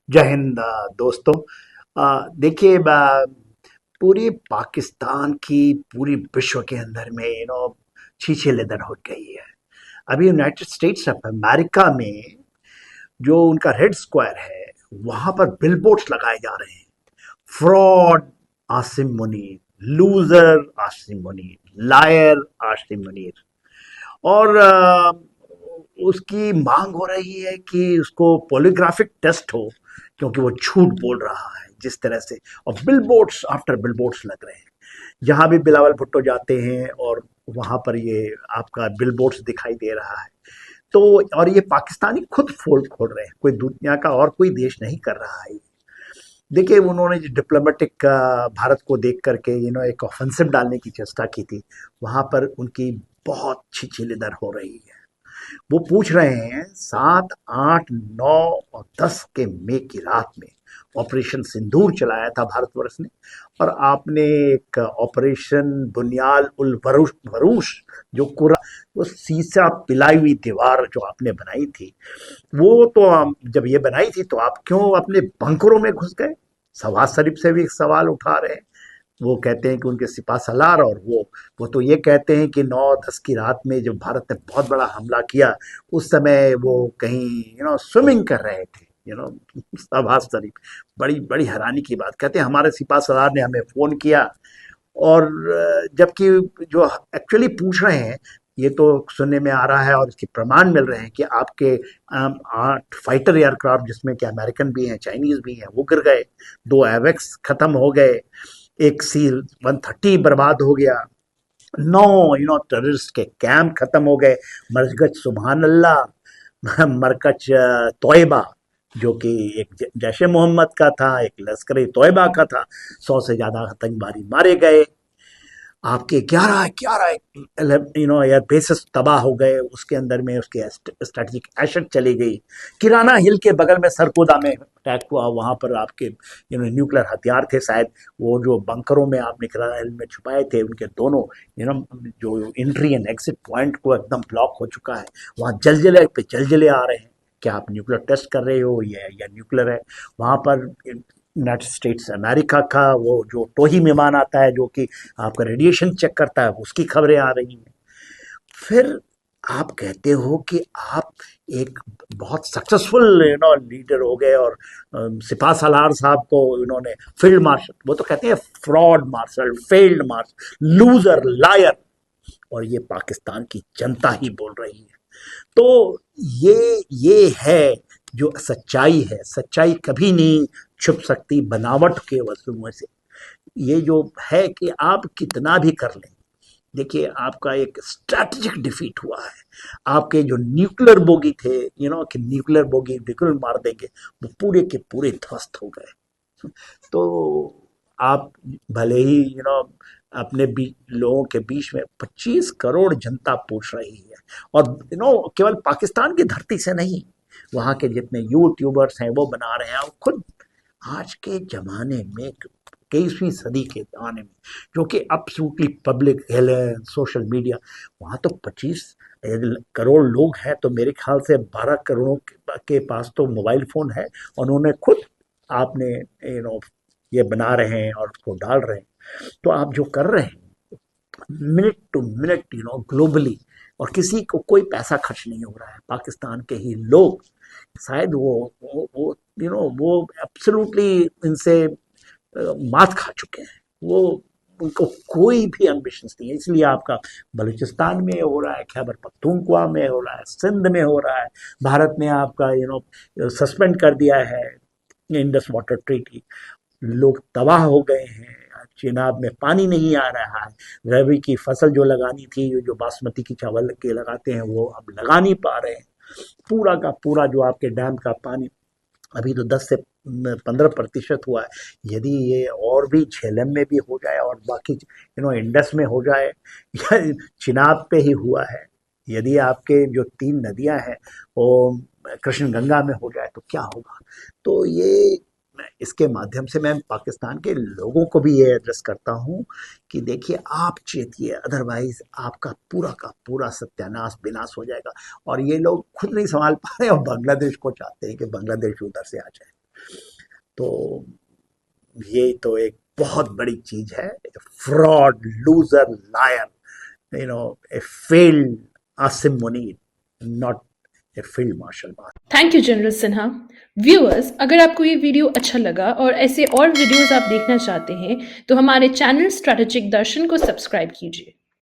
जय हिंद दोस्तों। देखिए, पूरी पाकिस्तान की पूरी विश्व के अंदर में छीछे लेदर हो गई है। अभी यूनाइटेड स्टेट्स ऑफ अमेरिका में जो उनका रेड स्क्वायर है, वहां पर बिलबोर्ड्स लगाए जा रहे हैं। Fraud Asim Munir, loser Asim Munir, liar Asim Munir. और उसकी मांग हो रही है कि उसको पॉलीग्राफिक टेस्ट हो, क्योंकि वो झूठ बोल रहा है जिस तरह से। और बिलबोर्ड्स आफ्टर बिलबोर्ड्स लग रहे हैं, जहां भी बिलावल भुट्टो जाते हैं और वहां पर ये आपका बिलबोर्ड्स दिखाई दे रहा है। तो और ये पाकिस्तानी खुद फोल खोल रहे हैं, कोई दुनिया का और कोई देश नहीं कर रहा है। देखिए, उन्होंने जो डिप्लोमेटिक भारत को देख करके एक ऑफेंसिव डालने की चेष्टा की थी, वहां पर उनकी बहुत छिछेलेदर हो रही है। वो पूछ रहे हैं 7, 8, 9 और 10 के मई की रात में ऑपरेशन सिंदूर चलाया था भारतवर्ष ने। और आपने एक ऑपरेशन बुनियाल उल वरूश वरूश जो कुरा वो सीसा पिलाई हुई दीवार जो आपने बनाई थी, वो तो जब ये बनाई थी तो आप क्यों अपने बंकरों में घुस गए? शहबाज शरीफ से भी एक सवाल उठा रहे हैं। वो कहते हैं कि उनके सिपा सलार, और वो तो ये कहते हैं कि 9-10 की रात में जब भारत ने बहुत बड़ा हमला किया, उस समय वो कहीं स्विमिंग कर रहे थे। शहबाज शरीफ बड़ी बड़ी हैरानी की बात कहते हैं, हमारे सिपा सलार ने हमें फोन किया। और जबकि जो एक्चुअली पूछ रहे हैं, ये तो सुनने में आ रहा है और इसके प्रमाण मिल रहे हैं कि आपके 8 फाइटर एयरक्राफ्ट, जिसमें कि अमेरिकन भी हैं, चाइनीज भी हैं, वो गिर गए। 2 एवेक्स खत्म हो गए, एक C-130 बर्बाद हो गया, 9 टेररिस्ट के कैंप खत्म हो गए। मरकज सुबहान अल्लाह, मरकज तोयबा, जो कि एक जैश ए मोहम्मद का था, एक लश्कर तोयबा का था, 100 से ज्यादा आतंकवादी मारे गए। आपके 11 एयर बेसिस तबाह हो गए, उसके अंदर में उसके स्ट्रेटेजिक एसेट चली गई। किराना हिल के बगल में सरकोदा में अटैक हुआ, वहां पर आपके न्यूक्लियर हथियार थे शायद। वो जो बंकरों में आपने किराना हिल में छुपाए थे, उनके दोनों जो एंट्री एंड एग्जिट पॉइंट को एकदम ब्लॉक हो चुका है। वहां जलजले पे जलजले आ रहे हैं। क्या आप न्यूक्लियर टेस्ट कर रहे हो या न्यूक्लियर है? वहां पर यूनाइटेड स्टेट्स अमेरिका का वो जो टोही विमान आता है, जो कि आपका रेडिएशन चेक करता है, उसकी खबरें आ रही हैं। फिर आप कहते हो कि आप एक बहुत सक्सेसफुल लीडर हो गए, और सिपा सलार साहब को इन्होंने फील्ड मार्शल, वो तो कहते हैं fraud marshal, failed marshal, loser, liar. और ये पाकिस्तान की जनता ही बोल रही है। तो ये है जो सच्चाई है। सच्चाई कभी नहीं छुप सकती बनावट के वस्तुओं से। ये जो है कि आप कितना भी कर लें, देखिए आपका एक स्ट्रैटेजिक डिफीट हुआ है। आपके जो न्यूक्लियर बोगी थे, कि न्यूक्लियर बोगी बिल्कुल मार देंगे, वो पूरे के पूरे ध्वस्त हो गए। तो आप भले ही अपने लोगों के बीच में 25 करोड़ जनता पूछ रही है। और केवल पाकिस्तान की धरती से नहीं, वहाँ के जितने यूट्यूबर्स हैं वो बना रहे हैं। और खुद आज के जमाने में, 21वीं सदी के जमाने में, जो कि अब्सोल्युटली पब्लिक है, सोशल मीडिया, वहाँ तो 25 करोड़ लोग हैं, तो मेरे ख्याल से 12 करोड़ों के पास तो मोबाइल फोन है। और उन्होंने खुद आपने ये बना रहे हैं और उसको डाल रहे हैं। तो आप जो कर रहे हैं मिनट टू मिनट ग्लोबली, और किसी को कोई पैसा खर्च नहीं हो रहा है। पाकिस्तान के ही लोग शायद वो वो एब्सोल्युटली इनसे मात खा चुके हैं। वो उनको कोई भी एम्बिशंस नहीं है। इसलिए आपका बलूचिस्तान में हो रहा है, खैबर पख्तूनख्वा में हो रहा है, सिंध में हो रहा है। भारत ने आपका सस्पेंड कर दिया है इंडस वाटर ट्रीटी। लोग तबाह हो गए हैं। चिनाब में पानी नहीं आ रहा है। रबी की फसल जो लगानी थी, जो बासमती की चावल के लगाते हैं, वो अब लगा नहीं पा रहे हैं। पूरा का पूरा जो आपके डैम का पानी अभी तो 10 से 15% हुआ है। यदि ये और भी झेलम में भी हो जाए और बाकी इंडस में हो जाए, या चिनाब पे ही हुआ है, यदि आपके जो 3 नदियां हैं वो कृष्ण गंगा में हो जाए, तो क्या होगा? तो ये इसके माध्यम से मैं पाकिस्तान के लोगों को भी ये एड्रेस करता हूँ कि देखिए, आप चेतिए, अदरवाइज आपका पूरा का पूरा सत्यानाश विनाश हो जाएगा। और ये लोग खुद नहीं संभाल पा रहे और बांग्लादेश को चाहते हैं कि बांग्लादेश उधर से आ जाए। तो ये तो एक बहुत बड़ी चीज है, fraud, loser, liar, a failed Asim Munir, not a field marshal. Thank you General Sinha. Viewers, अगर आपको ये वीडियो अच्छा लगा और ऐसे और वीडियोस आप देखना चाहते हैं तो हमारे चैनल स्ट्रैटेजिक दर्शन को सब्सक्राइब कीजिए।